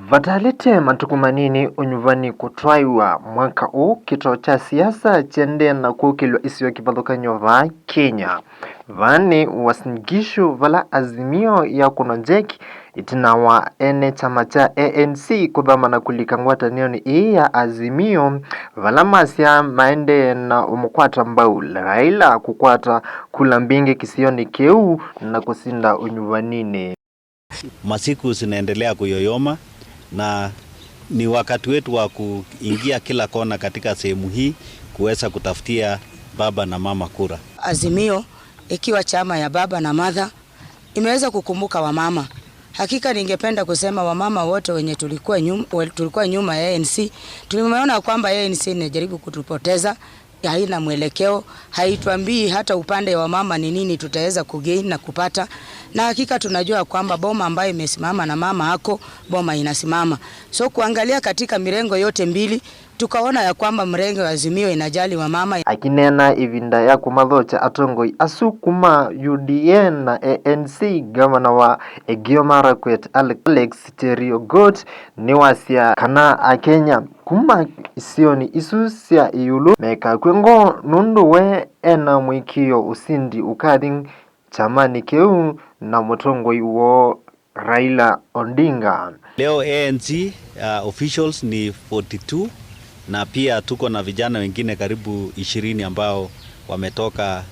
Vatalite matukumanini unyuvani kutwaiwa mwaka huu kito cha siasa chende na kukilwa isiyo kipadokanyo va Kenya. Vani wasingishu vala azimio ya kuna jeki itina wa ene chama cha ANC kudhamana kulikangwata nioni ya azimio vala masya maende na umukwata mbau Raila kukwata kulambinge kisioni keu na kusinda unyuvanini. Masiku zinaendelea kuyoyoma na ni wakati wetu wa kuingia kila kona katika sehemu hii kuweza kutafutia baba na mama kura. Azimio ikiwa chama ya baba na mother imeweza kukumbuka wamama. Hakika ningependa kusema wamama wote wenye tulikuwa nyuma ya ANC tulimeona kwamba ANC inajaribu kutupoteza, haina mwelekeo, haituambii hata upande wa mama ni nini tutaweza kugain na kupata. Na hakika tunajua kwamba boma ambayo imesimama na mama hako, boma inasimama. So kuangalia katika mirengo yote mbili, tukaona ya kwamba mrengo wa Azimio inajali wa mama. Akinena ivinda ya kumadhocha atongoi asukuma UDA na ANC gavana wa Elgeyo Marakwet Alex Cheriogot ni wasia kana Kenya kuma isioni isusia iulu meka kwengo nundu we ena mwikio usindi ukading chamani keu na mutongoi wo Raila Odinga. Leo ANC officials ni 42 na pia tuko na vijana wengine karibu 20 ambao wametoka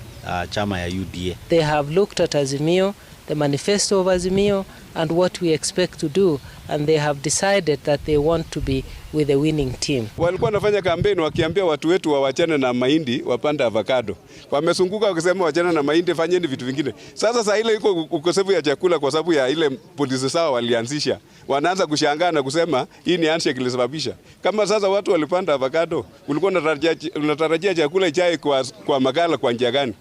chama ya UDA. They have looked at Azimio, the manifesto of Azimio and what we expect to do, and they have decided that they want to be with the winning team. Walikuwa wanafanya kampeni wakiambia watu wetu wawachane na mahindi wapande avocado. Wamesunguka wakisema wachane na mahindi, fanyeni vitu vingine. Sasa ile iko ukosefu ya chakula kwa sababu ya ile polisi sawa walianzisha. Wanaanza kushangaa na kusema hii ni handshake ilisababisha. Kama sasa watu walipanda avocado, ulikuwa unatarajia chakula ijae kwa magala kwa njia gani?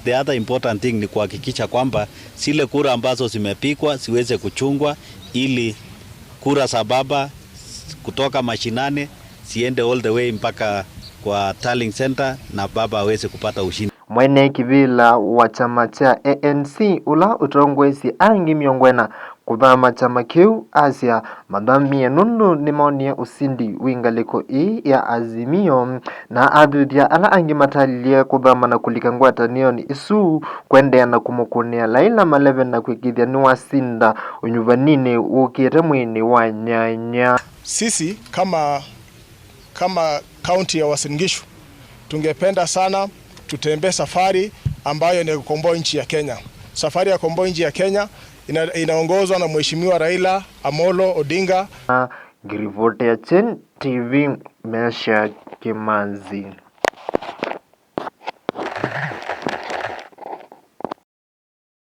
The other important thing ni kuhakikisha kwamba zile kura ambazo zimepikwa siweze kuchungwa ili kura za baba kutoka mashinane siende all the way mpaka kwa tallying center na baba aweze kupata ushindi. Mwene kivila wa chama cha ANC ula utongwesi angi miongwena kudhama chama kiu Asia madhambi ya nundu ni maoni ya usindi wingaliko ya Azimio na adhudia ala angi matalia kudhama na kulikangwata nioni isu kwendea na kumukunia Laila Maleve na kwekidhia ni wasinda unyuvanini ukire mwini wa nyanya. Sisi kama county ya Uasin Gishu tungependa sana tutembee safari ambayo ni kukomboa nchi ya Kenya. Safari ya kukomboa nchi ya Kenya inaongozwa na Mheshimiwa Raila Amolo Odinga. Girivote ya Chen TV Mesha Kimanzi.